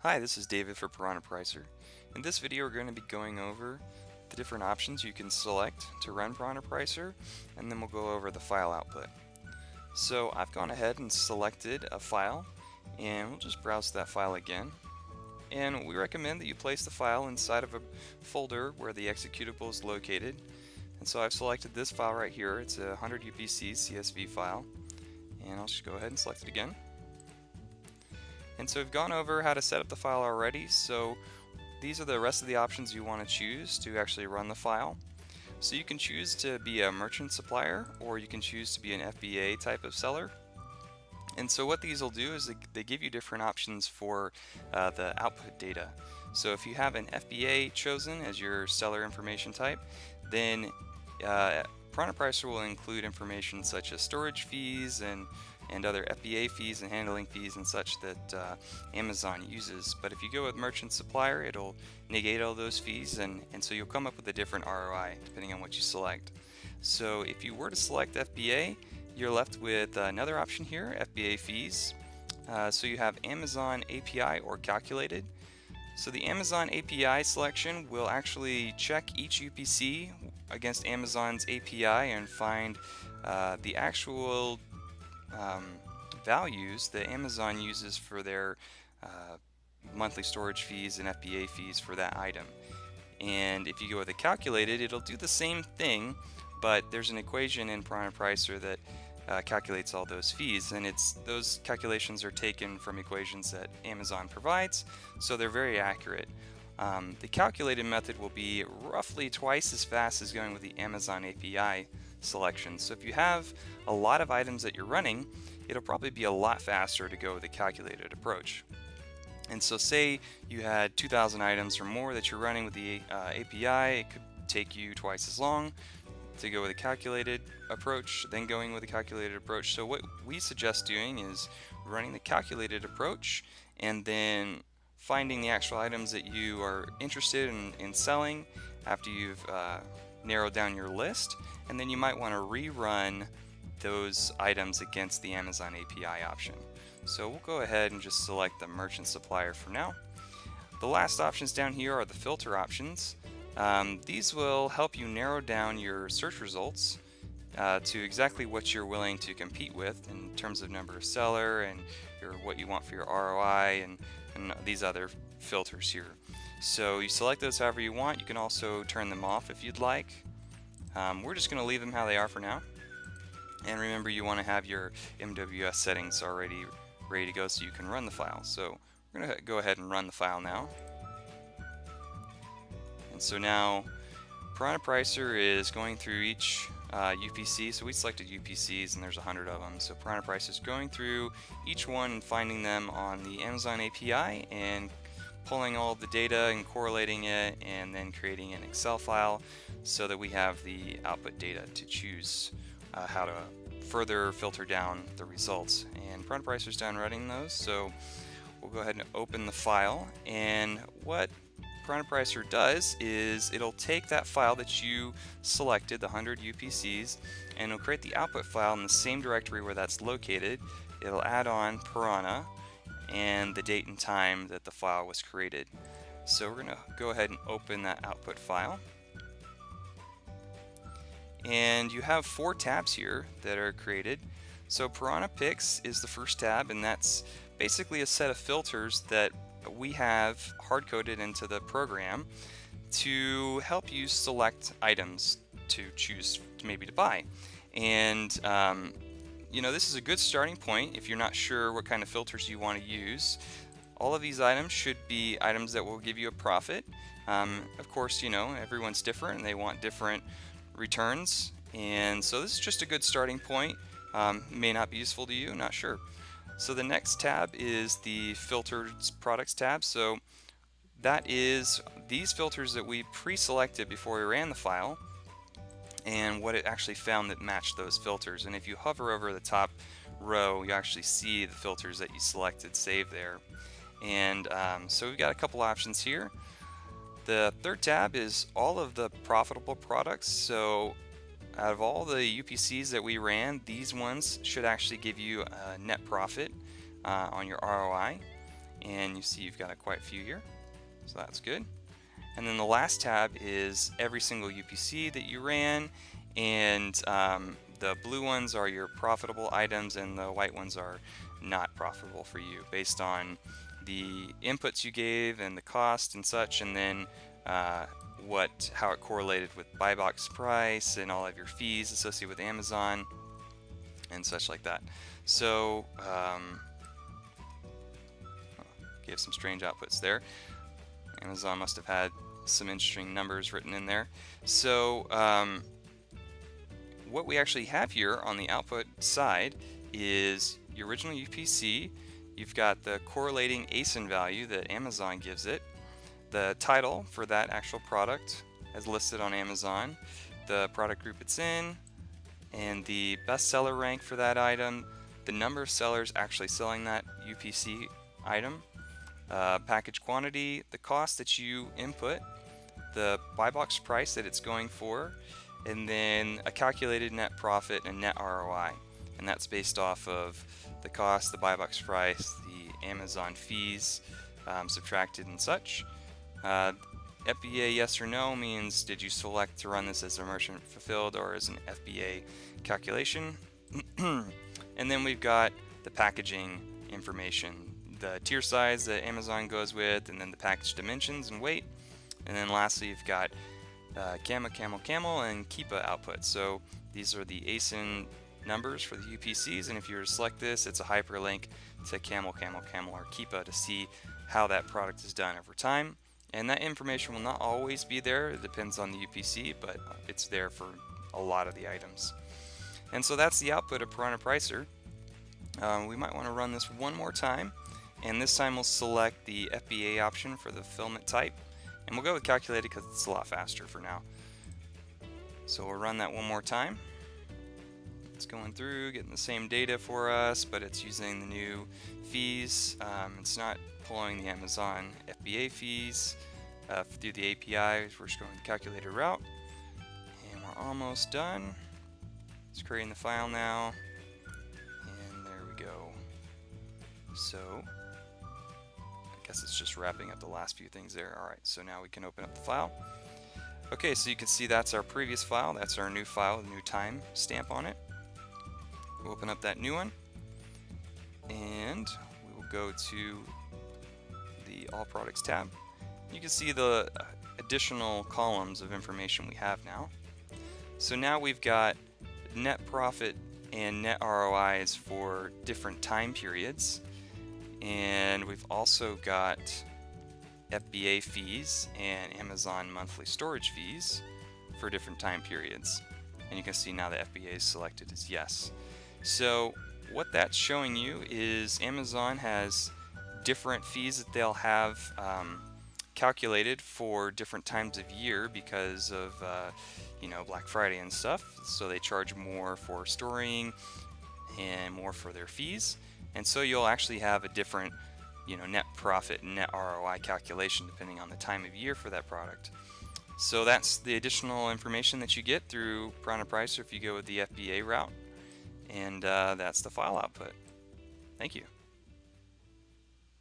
Hi, this is David for Piranha Pricer. In this video we're going to be going over the different options you can select to run Piranha Pricer, and then we'll go over the file output. So I've gone ahead and selected a file, and we'll just browse that file again. And we recommend that you place the file inside of a folder where the executable is located. And so I've selected this file right here. It's a 100 UPC CSV file, and I'll just go ahead and select it again. And so we've gone over how to set up the file already, so these are the rest of the options you want to choose to actually run the file. So you can choose to be a merchant supplier, or you can choose to be an FBA type of seller. And so what these will do is they give you different options for the output data. So if you have an FBA chosen as your seller information type, then Piranha Pricer will include information such as storage fees and other FBA fees and handling fees and such that Amazon uses. But if you go with merchant supplier, it'll negate all those fees, and so you'll come up with a different ROI depending on what you select. So if you were to select FBA, you're left with another option here, FBA fees. So you have Amazon API or calculated. So the Amazon API selection will actually check each UPC against Amazon's API and find the actual values that Amazon uses for their monthly storage fees and FBA fees for that item. And if you go with a calculated, it'll do the same thing, but there's an equation in Piranha Pricer that calculates all those fees, and those calculations are taken from equations that Amazon provides, so they're very accurate. The calculated method will be roughly twice as fast as going with the Amazon API selection. So if you have a lot of items that you're running, it'll probably be a lot faster to go with the calculated approach. And so say you had 2,000 items or more that you're running with the API, it could take you twice as long to go with a calculated approach, then going with a calculated approach. So what we suggest doing is running the calculated approach and then finding the actual items that you are interested in selling after you've narrowed down your list, and then you might want to rerun those items against the Amazon API option. So we'll go ahead and just select the merchant supplier for now. The last options down here are the filter options. These will help you narrow down your search results to exactly what you're willing to compete with in terms of number of seller and what you want for your ROI and these other filters here. So you select those however you want. You can also turn them off if you'd like. We're just going to leave them how they are for now. And remember, you want to have your MWS settings already ready to go so you can run the file. So we're going to go ahead and run the file now. And so now Piranha Pricer is going through each UPC. So we selected UPCs and there's 100 of them. So Piranha Pricer is going through each one and finding them on the Amazon API and pulling all the data and correlating it and then creating an Excel file so that we have the output data to choose how to further filter down the results. And Piranha Pricer is done running those, so we'll go ahead and open the file. And what Piranha Pricer does is it'll take that file that you selected, the 100 UPCs, and it'll create the output file in the same directory where that's located. It'll add on Piranha and the date and time that the file was created. So we're going to go ahead and open that output file. And you have 4 tabs here that are created. So Piranha Picks is the first tab, and that's basically a set of filters that we have hard-coded into the program to help you select items to choose maybe to buy. And you know, this is a good starting point if you're not sure what kind of filters you want to use. All of these items should be items that will give you a profit. Of course, you know, everyone's different and they want different returns, and so this is just a good starting point. May not be useful to you, not sure. So the next tab is the filtered products tab. So that is these filters that we pre-selected before we ran the file and what it actually found that matched those filters. And if you hover over the top row, you actually see the filters that you selected saved there. And so we've got a couple options here. The third tab is all of the profitable products. So out of all the UPCs that we ran, these ones should actually give you a net profit on your ROI. and you see you've got quite a few here, so that's good. And then the last tab is every single UPC that you ran, and the blue ones are your profitable items and the white ones are not profitable for you based on the inputs you gave and the cost and such, and then how it correlated with buy box price and all of your fees associated with Amazon and such like that. So gave some strange outputs there. Amazon must have had some interesting numbers written in there. So what we actually have here on the output side is your original UPC. You've got the correlating ASIN value that Amazon gives it, the title for that actual product as listed on Amazon, the product group it's in, and the bestseller rank for that item, the number of sellers actually selling that UPC item, package quantity, the cost that you input, the buy box price that it's going for, and then a calculated net profit and net ROI. And that's based off of the cost, the buy box price, the Amazon fees subtracted and such. FBA yes or no means did you select to run this as a merchant fulfilled or as an FBA calculation. And then we've got the packaging information, the tier size that Amazon goes with, and then the package dimensions and weight. And then lastly you've got camel, and Keepa output. So these are the ASIN numbers for the UPCs, and if you were to select this, it's a hyperlink to camel, or Keepa to see how that product is done over time. And that information will not always be there, it depends on the UPC, but it's there for a lot of the items. And so that's the output of Piranha Pricer. We might want to run this one more time, and this time we'll select the FBA option for the fulfillment type, and we'll go with calculated because it's a lot faster for now. So we'll run that one more time. It's going through, getting the same data for us, but it's using the new fees. It's not pulling the Amazon FBA fees through the API. We're just going the calculated route, and we're almost done. It's creating the file now, and there we go. So I guess it's just wrapping up the last few things there. Alright, so now we can open up the file. Okay, so you can see that's our previous file, that's our new file with a new time stamp on it. We'll open up that new one, and we will go to the All Products tab. You can see the additional columns of information we have now. So now we've got net profit and net ROIs for different time periods, and we've also got FBA fees and Amazon monthly storage fees for different time periods. And you can see now the FBA is selected as yes. So what that's showing you is Amazon has different fees that they'll have calculated for different times of year because of Black Friday and stuff. So they charge more for storing and more for their fees, and so you'll actually have a different net profit and net ROI calculation depending on the time of year for that product. So that's the additional information that you get through Piranha Pricer if you go with the FBA route, and that's the file output. Thank you.